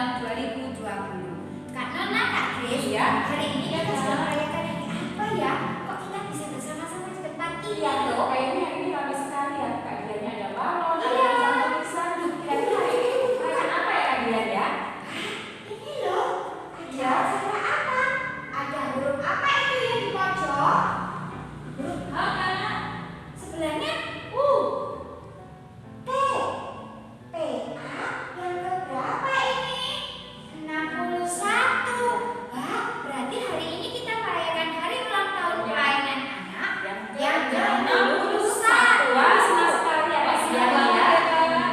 tahun 2020. Kak Nona, Kak Grace, Iya. hari ini kita sedang merayakan hari apa ya? Kok kita bisa bersama-sama di tempat ini Iya loh? loh, kayaknya hari ini ramai sekali ya. Kak Dian ada balon, Iya. ada tulisan. Kira-kira hari ini perayaan apa ya Kak Dian ya? Ini loh, Iya. acara apa? Ada huruf apa itu yang di pojok? Huruf H kan? Sebelahnya U. T. P. A. Yang keberapa ini? 61. Wah, berarti hari ini kita merayakan hari ulang tahun pelayanan anak yang ke-61. Wah, senang sekali ya Kak Dian ya.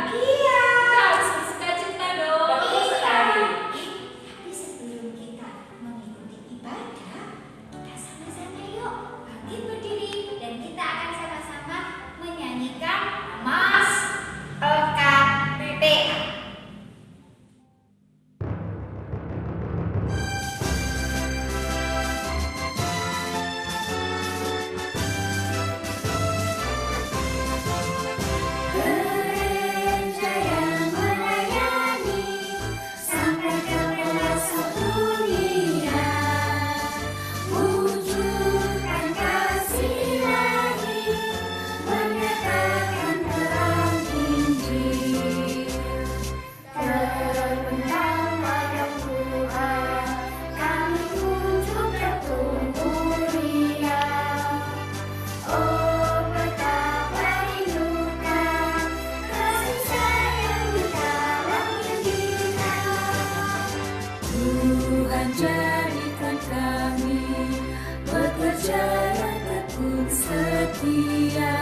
Iya. Kita harus bersuka-cita dong. Betul sekali. Tapi sebelum kita mengikuti ibadah, kita sama-sama yuk bangkit berdiri dan kita akan sama-sama menyanyikan Mas LKPA. Gereja yang melayani sampai ke pelosok dunia, wujudkan kasih ilahi, menyatakan terang Injil. Terbenam pada Tuhan, kami pujuk bertumbuh riang. Oh, betapa rindukan kasih sayang di dalam kita. Tuhan, jadikan kami bekerja yang tekun setia,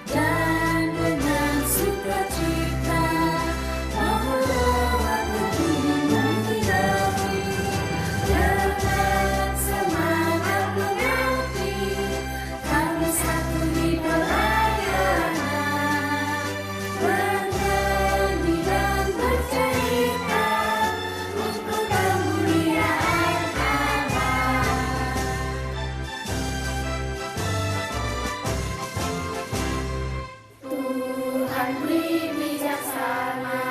dan dengan sukacita melawat keinginan ilahi. Dengan semangat menanti, kami satu di pelayanan, bernyanyi dan bercerita untuk kemuliaan Allah. Tuhan beri bijaksana,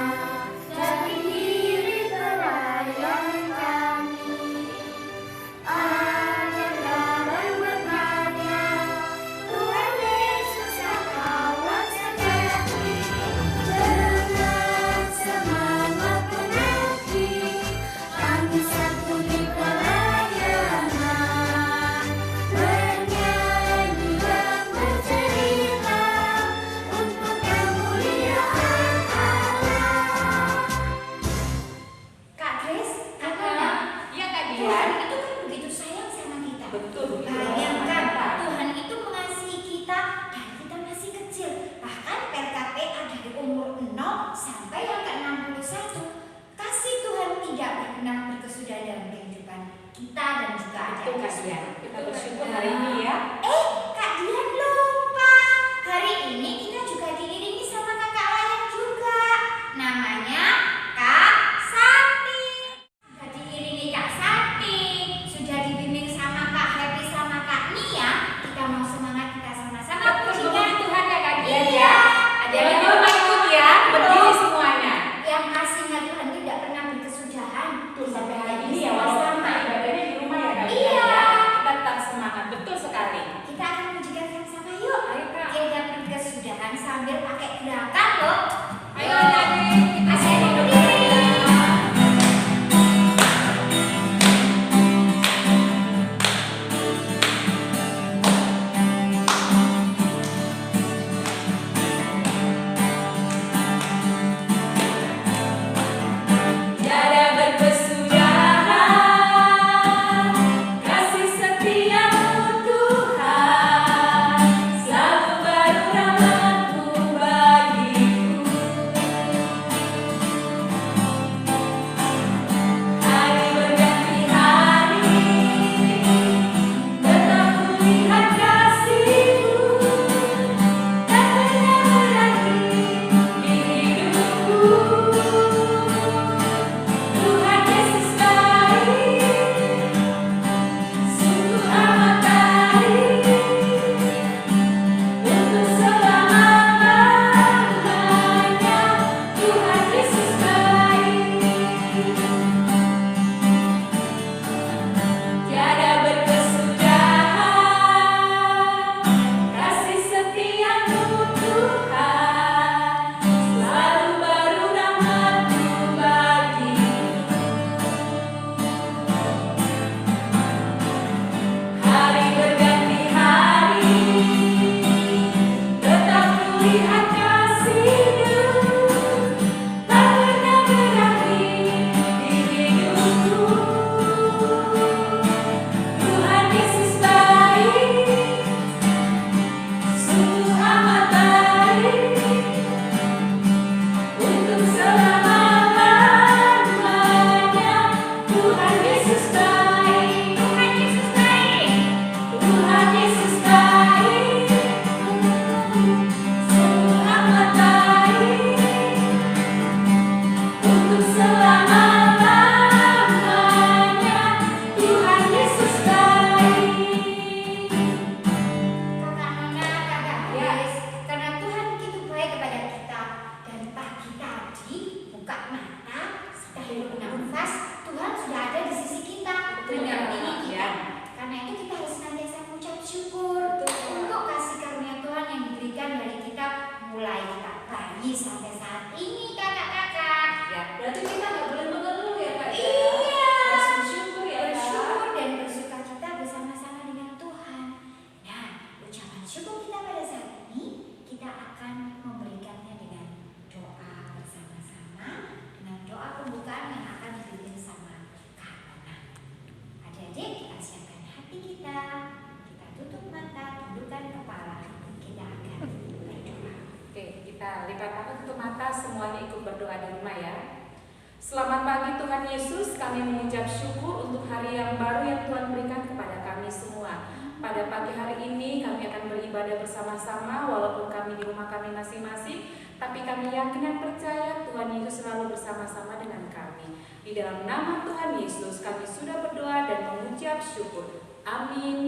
jadi diri pelayan kami. Agar dalam berkarya, Tuhan Yesus yang kawan sejati. Dengan semangat menanti, kami satu di pelayanan, bernyanyi dan bercerita untuk kemuliaan Allah. Kak Grace, Kak Nona, Iya Kak Tuhan Dian. itu kan begitu sayang sama kita. Betul. Bayangkan, Tuhan itu mengasihi kita dari kita masih kecil. Bahkan PKPA dari umur 0 sampai yang ke-61. Kasih Tuhan tidak pernah berkesudahan dalam kehidupan kita dan juga Betul adik Kak kita. Dian. Kita bersyukur hari ini ya. Kak Dian lupa. Hari ini kita juga diiringi sama kakak lain juga. Namanya Kak Santi. Sudah diiringi Kak Santi, sudah dibimbing sama Kak Happy sama Kak Nia. Kita mau semangat, kita sama-sama pujikan Tuhan ya Kak Dian Iya. ya. Ada yang mau ikut ya, berdiri semuanya. Yang kasihnya Tuhan tidak pernah berkesudahan. Tuh sampai hari ini ya, walaupun kita ibadahnya di rumah ya Kak Dian Iya. ya. Kita bernafas, Tuhan sudah ada di sisi kita, mendampingi kita. Karena itu kita harus senantiasa mengucap syukur untuk kasih karunia Tuhan yang diberikan dari kita mulai kita bayi sampai saat ini, kakak-kakak. Ya, berarti kita nggak boleh mengeluh ya Kak? Iya. Harus bersyukur ya Kak? Bersyukur dan bersukacita bersama-sama dengan Tuhan. Nah, ucapan syukur kita pada saat ini kita akan memberikannya dengan doa bersama-sama, dengan doa pembukaan yang akan dipimpin sama Kak Nona. Adik-adik, kita siapkan hati kita tutup mata, tundukkan kepala, kita akan berdoa. Oke, kita lipat mata, tutup mata, semuanya ikut berdoa di rumah ya. Selamat pagi Tuhan Yesus, kami mengucap syukur untuk hari yang baru yang Tuhan berikan kepada kami semua. Pada pagi hari ini kami akan beribadah bersama-sama walaupun kami di rumah kami masing-masing, tapi kami yakin dan percaya Tuhan Yesus selalu bersama-sama dengan kami. Di dalam nama Tuhan Yesus kami sudah berdoa dan mengucap syukur. Amin.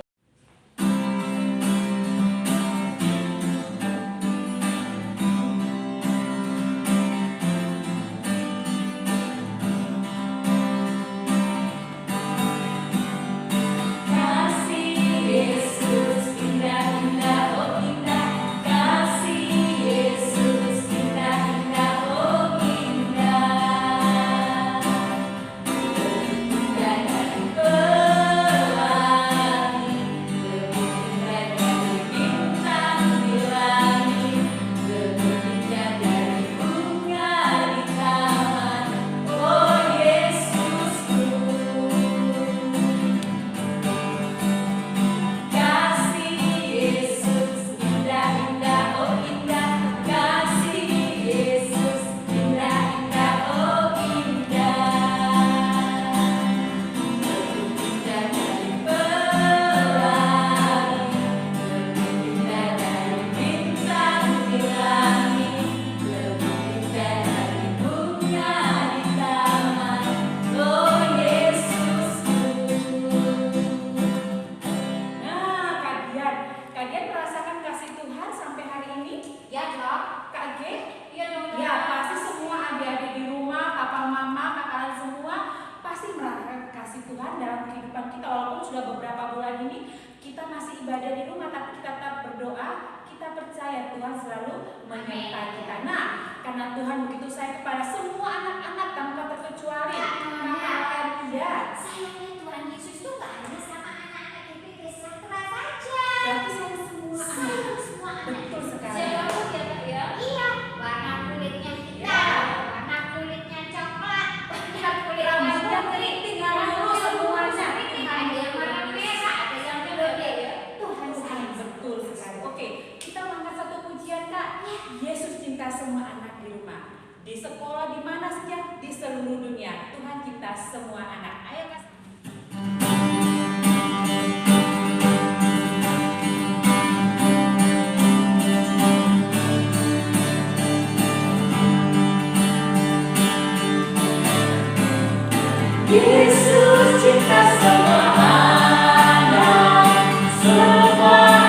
Yesus cinta semua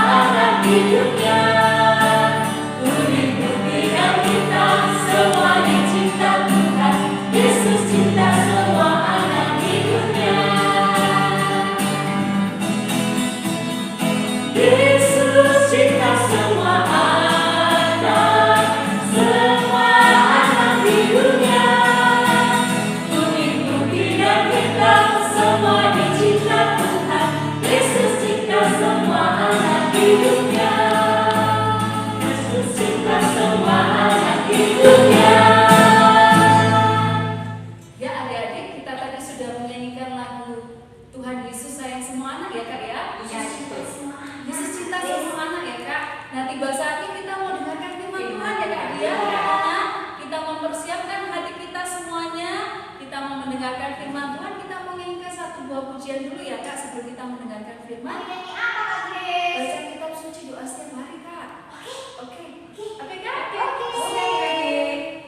anak hidupnya. Budi-budi yang kita semua dicinta Tuhan. Yesus cinta semua anak hidupnya. Yesus cinta semua anak hidupnya. Semua dicinta Tuhan, Yesus cinta semua anak hidupnya. Yesus cinta semua anak hidupnya. Ya adik-adik, kita tadi sudah menyanyikan lagu Tuhan Yesus sayang semua anak ya Kak ya? Yesus cinta semua anak. Yesus cinta semua anak ya Kak. Nah tiba saatnya kita mau dengarkan firman Tuhan ya Kak ya. Kita mempersiapkan hati kita semuanya. Kita mau mendengarkan firman Tuhan. Kita mau nyanyikan satu buah pujian dulu ya Kak sebelum kita mendengarkan firman. Nyanyi apa Kak Grace? Baca kitab suci doa setiap hari Kak. Oke. Oke Kak. Oke. Silakan.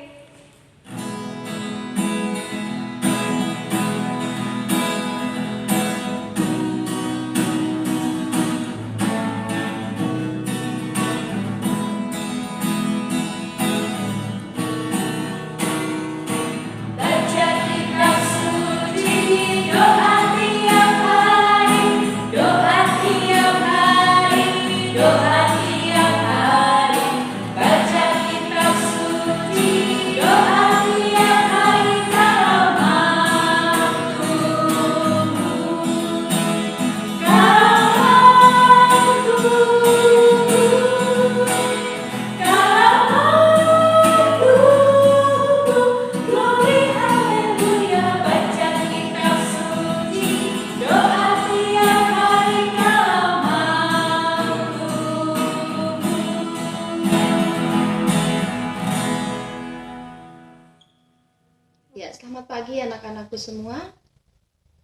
Baca kitab Selamat pagi anak-anakku semua.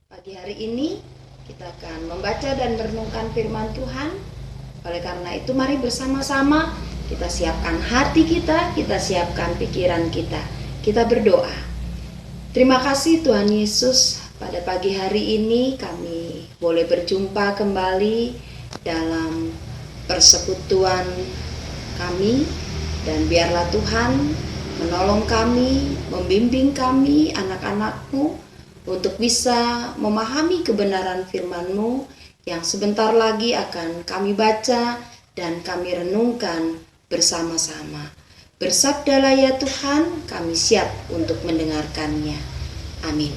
Pagi hari ini kita akan membaca dan merenungkan firman Tuhan. Oleh karena itu mari bersama-sama kita siapkan hati kita siapkan pikiran kita. Kita berdoa. Terima kasih Tuhan Yesus, pada pagi hari ini kami boleh berjumpa kembali dalam persekutuan kami, dan biarlah Tuhan menolong kami, membimbing kami, anak-anak-Mu, untuk bisa memahami kebenaran firman-Mu yang sebentar lagi akan kami baca dan kami renungkan bersama-sama. Bersabdalah ya Tuhan, kami siap untuk mendengarkannya. Amin.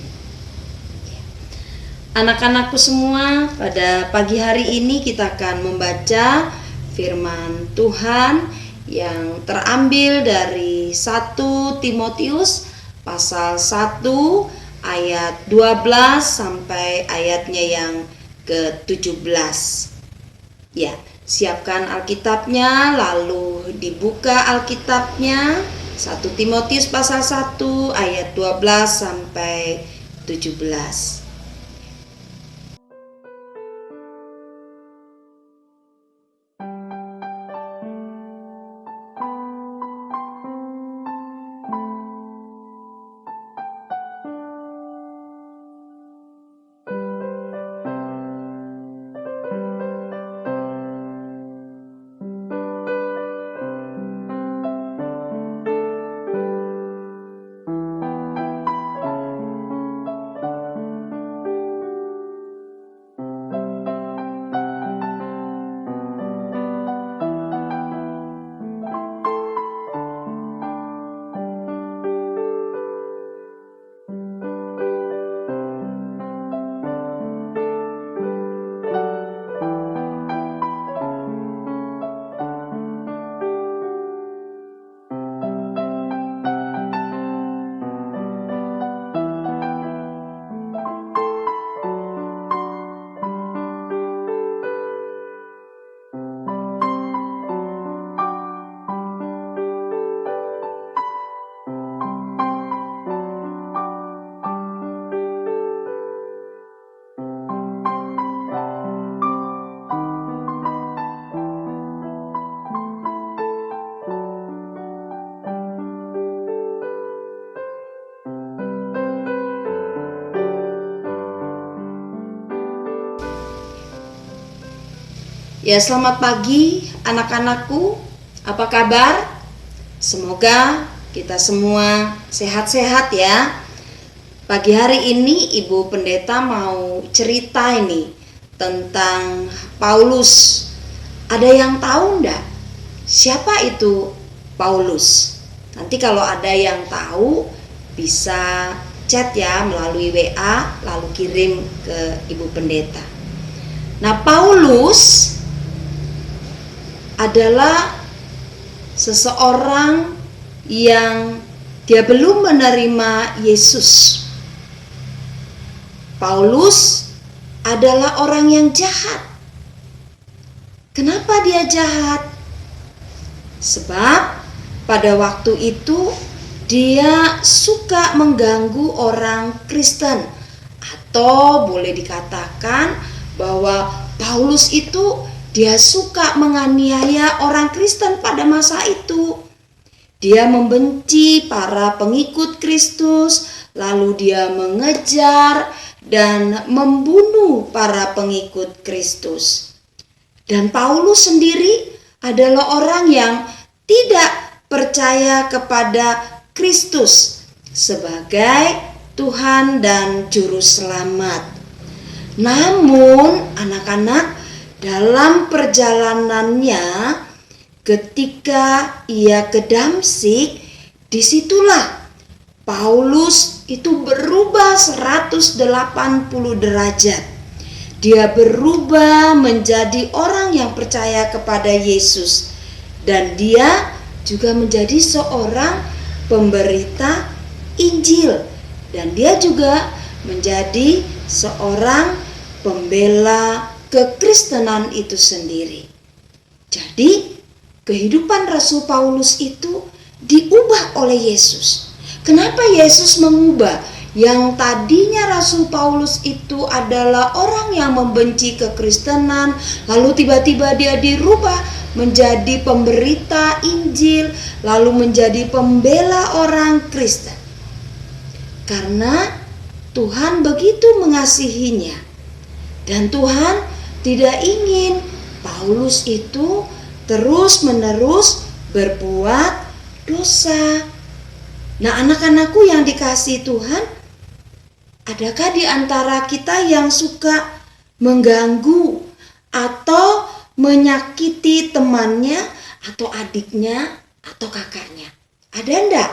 Anak-anakku semua, pada pagi hari ini kita akan membaca firman Tuhan yang terambil dari 1 Timotius pasal 1 ayat 12 sampai ayatnya yang ke-17. Ya, siapkan Alkitabnya, lalu dibuka Alkitabnya. 1 Timotius pasal 1 ayat 12 sampai 17. Ya, selamat pagi anak-anakku. Apa kabar? Semoga kita semua sehat-sehat ya. Pagi hari ini Ibu Pendeta mau cerita ini tentang Paulus. Ada yang tahu enggak siapa itu Paulus? Nanti kalau ada yang tahu bisa chat ya melalui WA, lalu kirim ke Ibu Pendeta. Nah, Paulus adalah seseorang yang dia belum menerima Yesus. Paulus adalah orang yang jahat. Kenapa dia jahat? Sebab pada waktu itu dia suka mengganggu orang Kristen, atau boleh dikatakan bahwa Paulus itu dia suka menganiaya orang Kristen pada masa itu. Dia membenci para pengikut Kristus, lalu dia mengejar dan membunuh para pengikut Kristus. Dan Paulus sendiri adalah orang yang tidak percaya kepada Kristus sebagai Tuhan dan Juru Selamat. Namun anak-anak, dalam perjalanannya ketika ia ke Damsyik, disitulah Paulus itu berubah 180 derajat. Dia berubah menjadi orang yang percaya kepada Yesus, dan dia juga menjadi seorang pemberita Injil, dan dia juga menjadi seorang pembela kekristenan itu sendiri. Jadi kehidupan Rasul Paulus itu diubah oleh Yesus. Kenapa Yesus mengubah? yang tadinya Rasul Paulus itu adalah orang yang membenci kekristenan, lalu tiba-tiba dia dirubah menjadi pemberita Injil, lalu menjadi pembela orang Kristen. Karena Tuhan begitu mengasihinya, dan Tuhan tidak ingin Paulus itu terus-menerus berbuat dosa. Nah, anak-anakku yang dikasihi Tuhan, adakah di antara kita yang suka mengganggu atau menyakiti temannya atau adiknya atau kakaknya? Ada enggak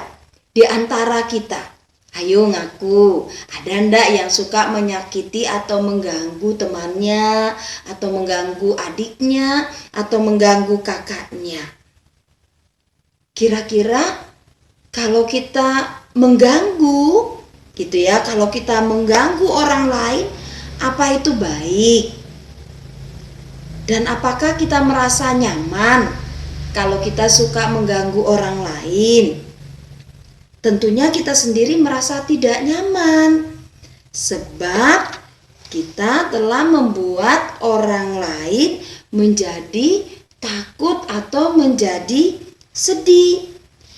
di antara kita? Ayo ngaku, ada enggak yang suka menyakiti atau mengganggu temannya, atau mengganggu adiknya, atau mengganggu kakaknya? Kira-kira kalau kita mengganggu, gitu ya, kalau kita mengganggu orang lain, apa itu baik? Dan apakah kita merasa nyaman kalau kita suka mengganggu orang lain? Tentunya kita sendiri merasa tidak nyaman, sebab kita telah membuat orang lain menjadi takut atau menjadi sedih.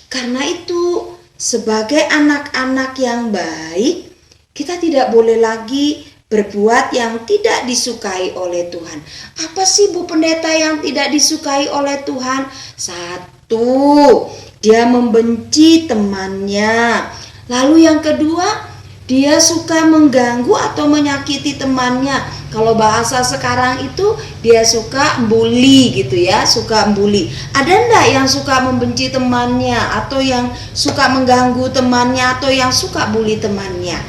Karena itu, sebagai anak-anak yang baik, kita tidak boleh lagi berbuat yang tidak disukai oleh Tuhan. Apa sih Bu Pendeta yang tidak disukai oleh Tuhan? Satu, dia membenci temannya. Lalu yang kedua, dia suka mengganggu atau menyakiti temannya. Kalau bahasa sekarang itu dia suka bully gitu ya, suka bully. Ada enggak yang suka membenci temannya, atau yang suka mengganggu temannya, atau yang suka bully temannya?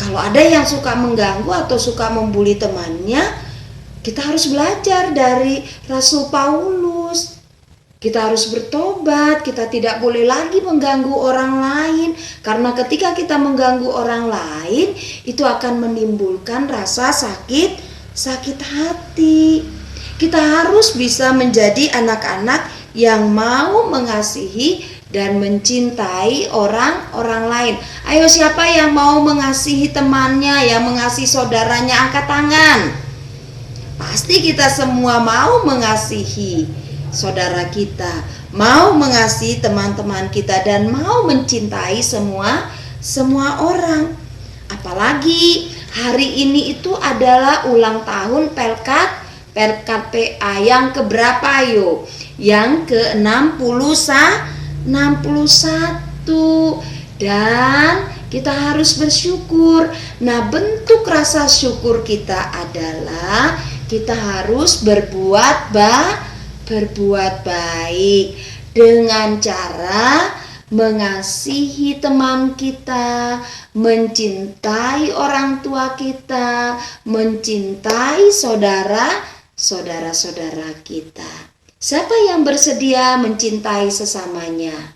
Kalau ada yang suka mengganggu atau suka membuli temannya, kita harus belajar dari Rasul Paulus. Kita harus bertobat, kita tidak boleh lagi mengganggu orang lain. Karena ketika kita mengganggu orang lain, itu akan menimbulkan rasa sakit hati. Kita harus bisa menjadi anak-anak yang mau mengasihi dan mencintai orang lain. Ayo, siapa yang mau mengasihi temannya, yang mengasihi saudaranya, angkat tangan. Pasti kita semua mau mengasihi saudara kita, mau mengasihi teman-teman kita, dan mau mencintai semua orang. Apalagi hari ini itu adalah ulang tahun Pelkat PA yang keberapa yo? Yang ke-61. Dan kita harus bersyukur. Nah, bentuk rasa syukur kita adalah kita harus berbuat baik dengan cara mengasihi teman kita, mencintai orang tua kita, mencintai saudara-saudara kita. Siapa yang bersedia mencintai sesamanya?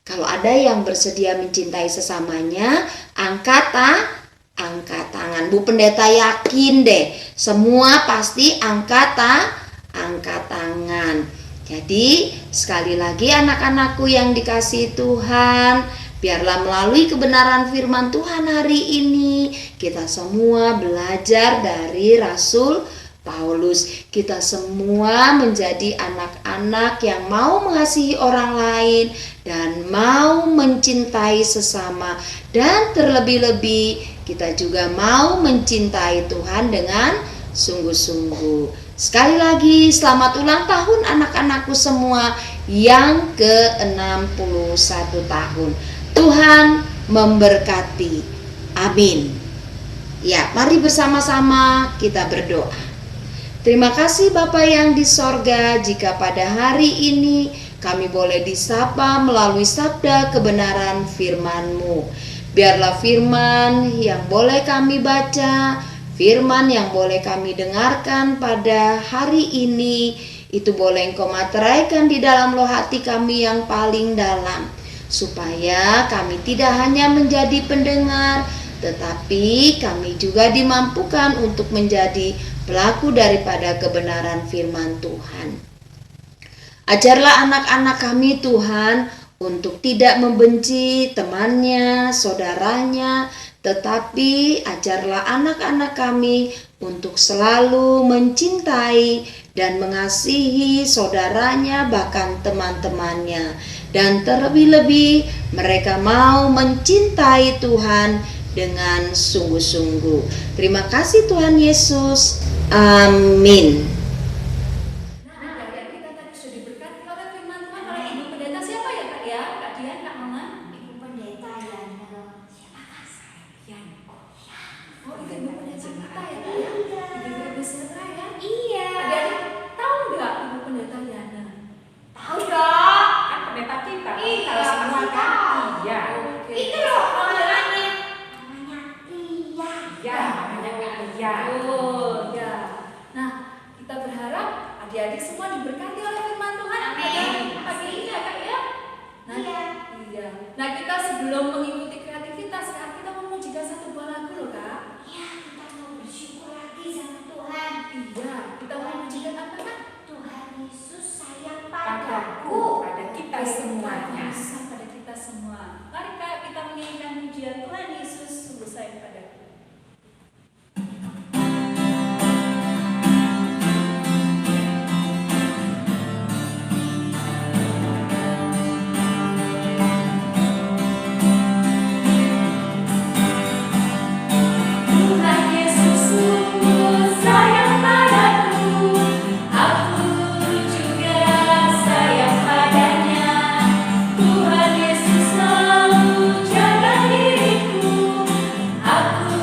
Kalau ada yang bersedia mencintai sesamanya, angkat tangan. Bu Pendeta yakin deh, semua pasti angkat tangan. Jadi sekali lagi anak-anakku yang dikasihi Tuhan, biarlah melalui kebenaran firman Tuhan hari ini kita semua belajar dari Rasul Paulus. Kita semua menjadi anak-anak yang mau mengasihi orang lain dan mau mencintai sesama, dan terlebih-lebih kita juga mau mencintai Tuhan dengan sungguh-sungguh. Sekali lagi selamat ulang tahun anak-anakku semua yang ke-61 tahun. Tuhan memberkati. Amin. Ya, mari bersama-sama kita berdoa. Terima kasih Bapa yang di sorga, jika pada hari ini kami boleh disapa melalui sabda kebenaran firman-Mu. Biarlah firman yang boleh kami baca, firman yang boleh kami dengarkan pada hari ini, itu boleh Engkau materaikan di dalam loh hati kami yang paling dalam, supaya kami tidak hanya menjadi pendengar, tetapi kami juga dimampukan untuk menjadi pelaku daripada kebenaran firman Tuhan. Ajarlah anak-anak kami Tuhan untuk tidak membenci temannya, saudaranya, tetapi ajarlah anak-anak kami untuk selalu mencintai dan mengasihi saudaranya, bahkan teman-temannya. Dan terlebih-lebih mereka mau mencintai Tuhan dengan sungguh-sungguh. Terima kasih Tuhan Yesus. Amin. Nah, adik-adik kita tadi sudah diberkati oleh firman Tuhan oleh Ibu Pendeta siapa ya Kak ya? Kak Dian, Kak Mama? Ibu Pendeta Yana. Siapakah saya? Oh, itu Ibu Pendeta kita ya Kak ya? Ibu Pendeta ya? Iya. Adik-adik tahu nggak Ibu Pendeta Yana? Tahu dong. Kan pendeta kita. Iya, Kalau semua pasti kan? tahu. Iya. Itu loh panggilannya. Namanya Tia. Ya, namanya Iya. Oh, ya. Nah, kita berharap adik-adik semua diberkati oleh firman Tuhan. Amin. Pagi ini ya Kak ya? Nah, Iya. iya. Nah, kita sebelum mengikuti kreativitas, Kak, kita mau memujikan satu buah lagu loh Kak. Iya, kita mau bersyukur lagi sama Tuhan. Iya, kita mau memujikan apa Kak? Tuhan Yesus sayang Padaku, padaku. pada kita semuanya. Yesus. Pada kita semua. Mari Kak, kita menyanyikan pujian Tuhan Yesus sungguh sayang padaku. Tuhan Yesus sungguh sayang padaku, aku juga sayang padanya. Tuhan Yesus selalu jaga diriku, aku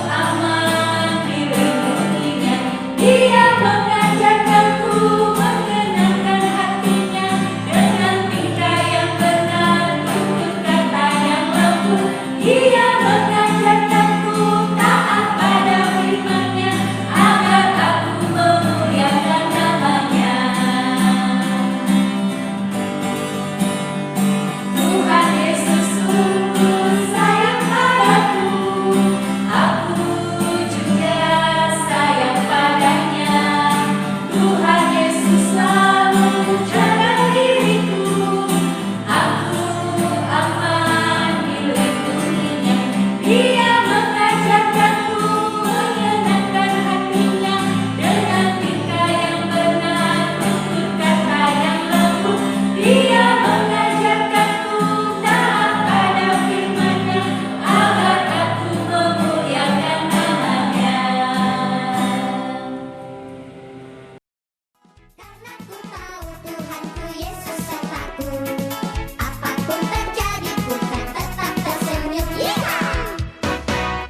aman dilindunginya. Dia mengajarkanku mengenangkan hatinya, dengan tingkah yang benar, tutur kata yang lembut. Dia mengajarkanku taat pada firman-Nya, agar aku memuliakan nama-Nya. Tuhan Yesus sungguh sayang padaku, aku juga sayang padanya. Tuhan Yesus selalu jaga diriku, aku aman dilindunginya. Dia mengajarkanku menyenangkan hatinya, dengan tingkah yang benar, tutur kata yang lembut. Dia mengajarkanku taat pada firman-Nya, agar aku memuliakan nama-Nya. Karena ku tahu Tuhanku Yesus sertaku, apapun terjadi ku kan tetap tersenyum.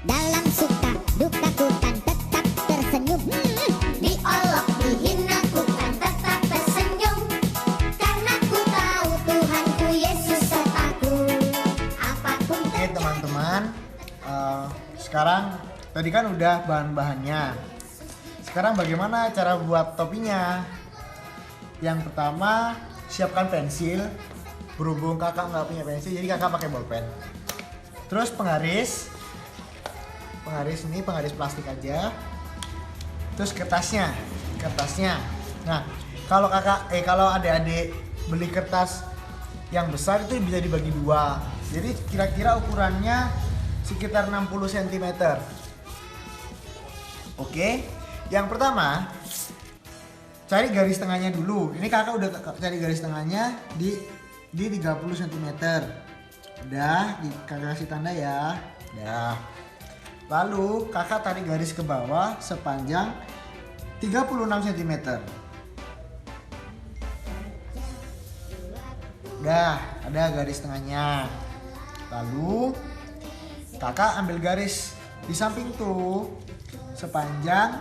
Dalam suka duka ku kan tetap tersenyum. Diolok dihina ku kan tetap tersenyum. Karena ku tahu Tuhanku Yesus sertaku, apapun Oke terjadi. teman-teman, sekarang tadi kan udah bahan-bahannya. Sekarang bagaimana cara buat topinya? Yang pertama, siapkan pensil. Berhubung kakak nggak punya pensil, jadi kakak pakai bolpen. Terus penggaris ini penggaris plastik aja. Terus kertasnya. Nah, kalau kalau adik-adik beli kertas yang besar itu bisa dibagi dua. Jadi kira-kira ukurannya sekitar 60 cm. Oke. Yang pertama, cari garis tengahnya dulu. Ini kakak udah cari garis tengahnya di 30 cm. Udah, kakak kasih tanda ya. Udah. Lalu kakak tarik garis ke bawah sepanjang 36 cm. Udah, ada garis tengahnya. Lalu kakak ambil garis di samping tuh sepanjang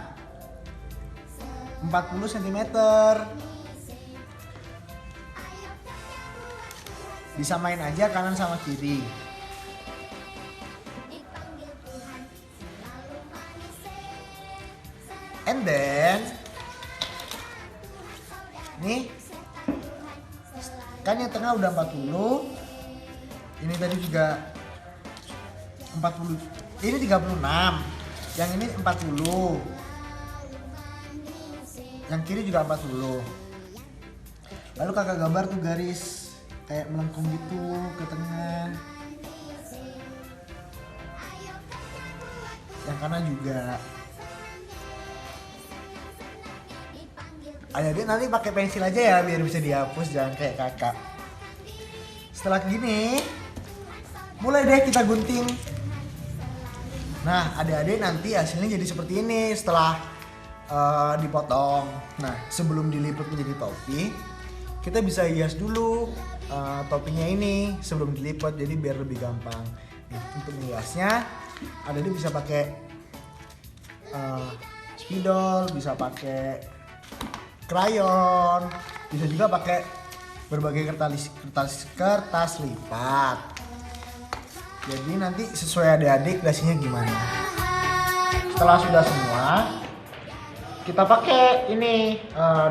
40 cm. Disamain aja kanan sama kiri. And then nih kan yang tengah udah 40. Ini tadi juga 40. Ini 36. Yang ini 40. Yang kiri juga 40. Lalu kakak gambar tuh garis kayak melengkung gitu ke tengah. Yang kanan juga. Adik nanti pakai pensil aja ya biar bisa dihapus, jangan kayak kakak. Setelah gini, mulai deh kita gunting. Nah, adik-adik nanti hasilnya jadi seperti ini setelah dipotong. Nah, sebelum dilipat menjadi topi, kita bisa hias dulu topinya ini sebelum dilipat, jadi biar lebih gampang. Nah, untuk menghiasnya, adik-adik bisa pakai spidol, bisa pakai krayon, bisa juga pakai berbagai kertas lipat. Jadi nanti sesuai adik-adik dasinya gimana. Setelah sudah semua, kita pakai ini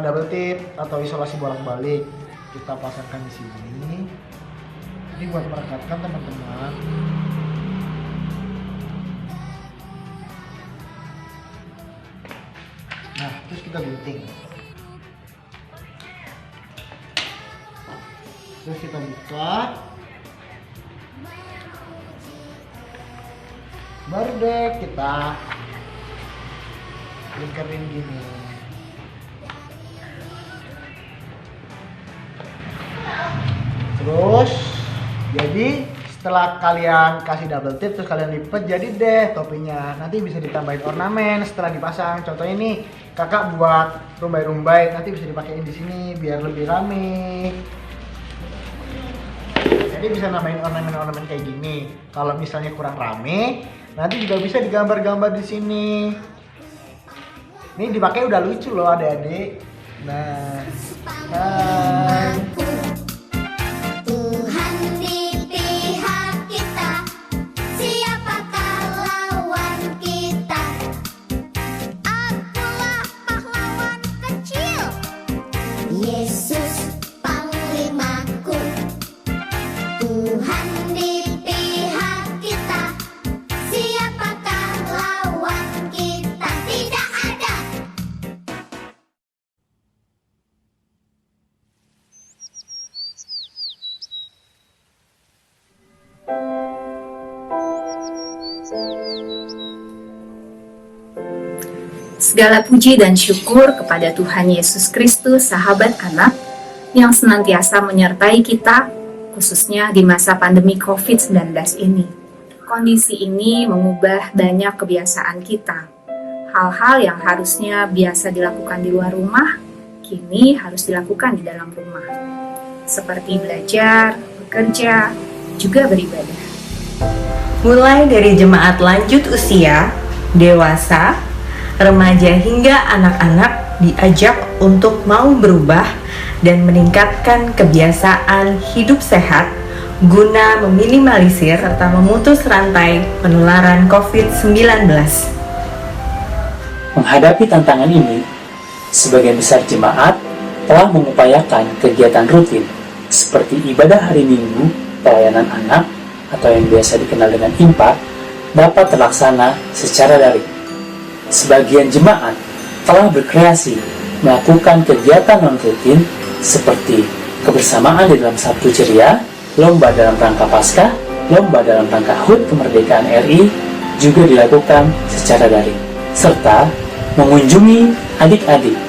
double tip atau isolasi bolak-balik. Kita pasangkan di sini. Ini buat merekatkan teman-teman. Nah, terus kita gunting. Terus kita buka. Baru deh kita lingkarin gini. Terus jadi setelah kalian kasih double tip terus kalian lipat, jadi deh topinya. Nanti bisa ditambahin ornamen setelah dipasang. Contohnya ini kakak buat rumbai-rumbai, nanti bisa dipakein di sini biar lebih rame. Jadi bisa nambahin ornamen-ornamen kayak gini. Kalau misalnya kurang rame, nanti juga bisa digambar-gambar di sini. Ini dipakai udah lucu loh adik-adik. Nah, Tuhan di pihak kita, siapakah lawan kita? Akulah pahlawan kecil, Yesus panglimaku. Tuhan di pihak kita, siapakah lawan kita? Tidak ada. Segala puji dan syukur kepada Tuhan Yesus Kristus, sahabat anak, yang senantiasa menyertai kita, khususnya di masa pandemi COVID-19 ini. Kondisi ini mengubah banyak kebiasaan kita. Hal-hal yang harusnya biasa dilakukan di luar rumah, kini harus dilakukan di dalam rumah. Seperti belajar, bekerja, juga beribadah. Mulai dari jemaat lanjut usia, dewasa, remaja hingga anak-anak diajak untuk mau berubah dan meningkatkan kebiasaan hidup sehat guna meminimalisir serta memutus rantai penularan COVID-19. Menghadapi tantangan ini, sebagian besar jemaat telah mengupayakan kegiatan rutin seperti ibadah hari Minggu, pelayanan anak, atau yang biasa dikenal dengan IMPA, dapat terlaksana secara daring. Sebagian jemaat telah berkreasi melakukan kegiatan non-rutin seperti kebersamaan di dalam Sabtu Ceria, lomba dalam rangka Paskah, lomba dalam rangka HUT Kemerdekaan RI juga dilakukan secara daring, serta mengunjungi adik-adik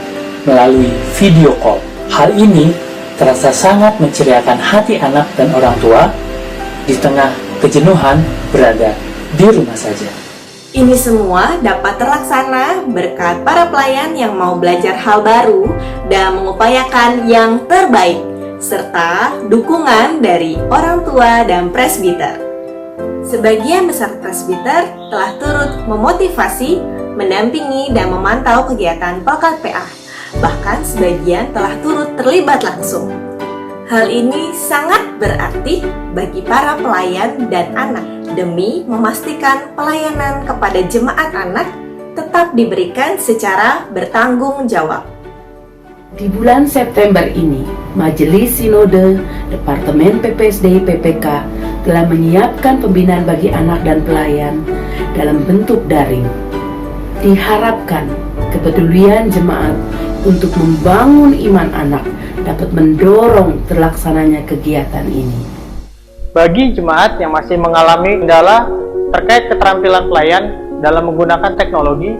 melalui video call. Hal ini terasa sangat menceriakan hati anak dan orang tua di tengah kejenuhan berada di rumah saja. Ini semua dapat terlaksana berkat para pelayan yang mau belajar hal baru dan mengupayakan yang terbaik, serta dukungan dari orang tua dan presbiter. Sebagian besar presbiter telah turut memotivasi, mendampingi, dan memantau kegiatan Pelkat PA. Bahkan sebagian telah turut terlibat langsung. Hal ini sangat berarti bagi para pelayan dan anak demi memastikan pelayanan kepada jemaat anak tetap diberikan secara bertanggung jawab. Di bulan September ini, Majelis Sinode Departemen PPSDI PPK telah menyiapkan pembinaan bagi anak dan pelayan dalam bentuk daring. Diharapkan Kepedulian jemaat untuk membangun iman anak dapat mendorong terlaksananya kegiatan ini. Bagi jemaat yang masih mengalami kendala terkait keterampilan pelayan dalam menggunakan teknologi,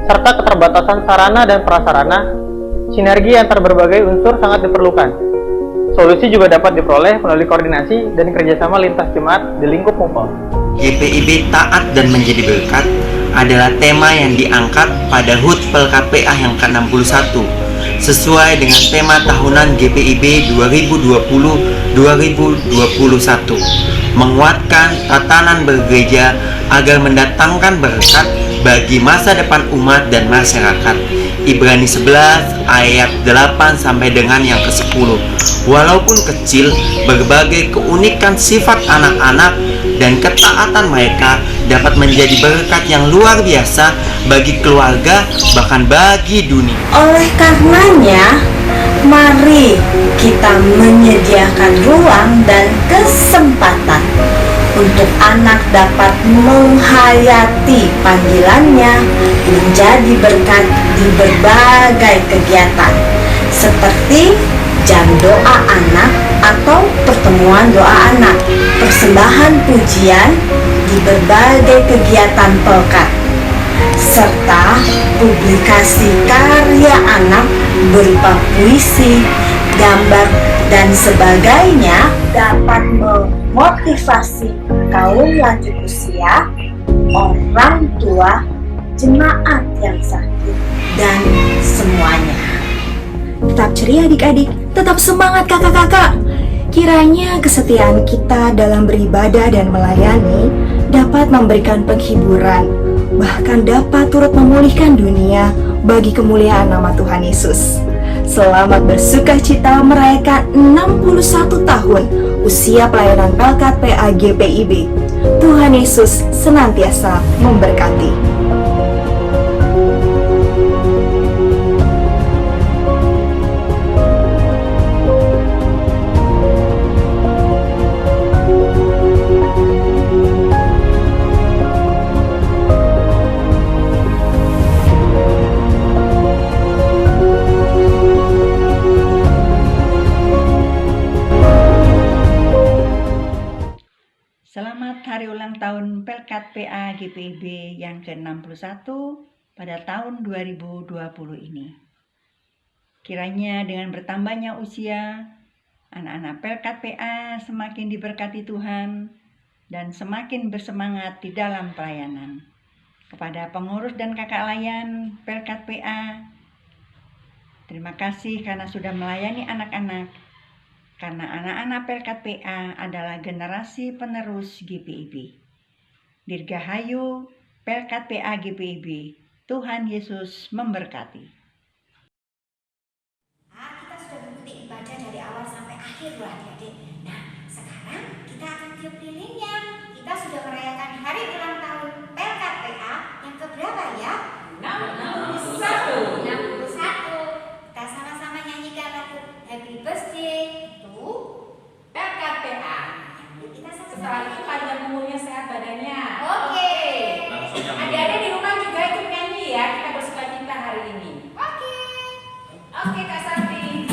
serta keterbatasan sarana dan prasarana, sinergi antar berbagai unsur sangat diperlukan. Solusi juga dapat diperoleh melalui koordinasi dan kerjasama lintas jemaat di lingkup MUPAL. GPIB Taat dan Menjadi Berkat adalah tema yang diangkat pada HUT Pelkat PA yang ke-61 sesuai dengan tema tahunan GPIB 2020-2021, menguatkan tatanan bergereja agar mendatangkan berkat bagi masa depan umat dan masyarakat. Ibrani 11 ayat 8 sampai dengan yang ke-10. Walaupun kecil, berbagai keunikan sifat anak-anak dan ketaatan mereka dapat menjadi berkat yang luar biasa bagi keluarga, bahkan bagi dunia. Oleh karenanya, mari kita menyediakan ruang dan kesempatan untuk anak dapat menghayati panggilannya menjadi berkat di berbagai kegiatan seperti jam doa anak atau pertemuan doa anak, persembahan pujian di berbagai kegiatan pelkat, serta publikasi karya anak berupa puisi, gambar, dan sebagainya dapat memotivasi kaum lanjut usia, orang tua, jemaat yang sakit, dan semuanya. Tetap ceria adik-adik, tetap semangat kakak-kakak. Kiranya kesetiaan kita dalam beribadah dan melayani dapat memberikan penghiburan, bahkan dapat turut memulihkan dunia bagi kemuliaan nama Tuhan Yesus. Selamat bersukacita merayakan 61 tahun usia pelayanan Pelkat PA GPIB. Tuhan Yesus senantiasa memberkati. Selamat hari ulang tahun Pelkat PA GPIB yang ke-61 pada tahun 2020 ini. Kiranya dengan bertambahnya usia, anak-anak Pelkat PA semakin diberkati Tuhan dan semakin bersemangat di dalam pelayanan. Kepada pengurus dan kakak layan Pelkat PA, terima kasih karena sudah melayani anak-anak. Karena anak-anak Pelkat PA adalah generasi penerus GPIB. Dirgahayu Pelkat PA GPIB, Tuhan Yesus memberkati. Kita sudah mengikuti ibadah dari awal sampai akhir loh adik-adik. Nah, sekarang kita akan tiup lilinnya. Kita sudah merayakan hari ulang tahun Pelkat PA yang keberapa ya? 61. Kita sama-sama nyanyikan lagu Happy Birthday Pelkat PA. Setelah itu panjang umurnya, sehat badannya. Oke. Adik-adik di rumah juga ikut nyanyi ya. Kita bersukacita hari ini. Oke Kak Santi.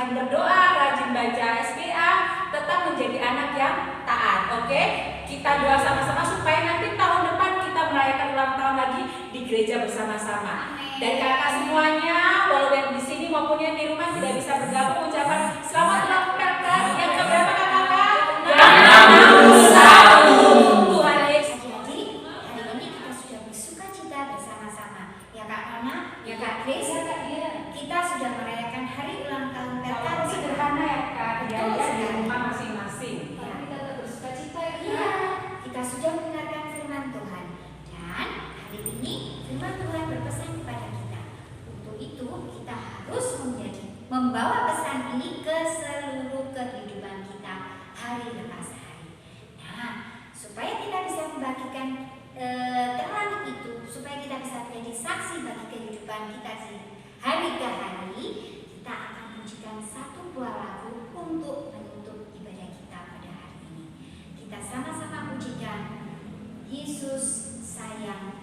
rajin berdoa, rajin baca SPA, tetap menjadi anak yang taat. Oke? Kita doa sama-sama supaya nanti tahun depan kita merayakan ulang tahun lagi di gereja bersama-sama. Dan kakak semuanya, walau yang di sini maupun yang di rumah tidak bisa bergabung, ucapan selamat ulang Pelkat yang keberapa kakak? Yang 61. Tuhan Yesus. Jadi hari ini kita sudah bersuka cita bersama-sama. Ya Kak Nona, ya Kak Grace, kita sudah merayakan hari ulang tahun Pelkat. Sederhana ya Kak, Betul di sekali. rumah masing-masing. Ya, kita tetap bersuka cita ya. Iya, kita sudah mendengarkan firman Tuhan. Dan hari ini firman Tuhan berpesan kepada kita. Untuk itu kita harus membawa pesan ini ke seluruh kehidupan kita hari lepas hari. Nah, supaya kita bisa membagikan terang itu, supaya kita bisa menjadi saksi bagi kehidupan kita hari ke hari, kita akan menunjukkan satu buah lagu untuk menutup ibadah kita pada hari ini. Kita sama-sama pujikan Yesus sayang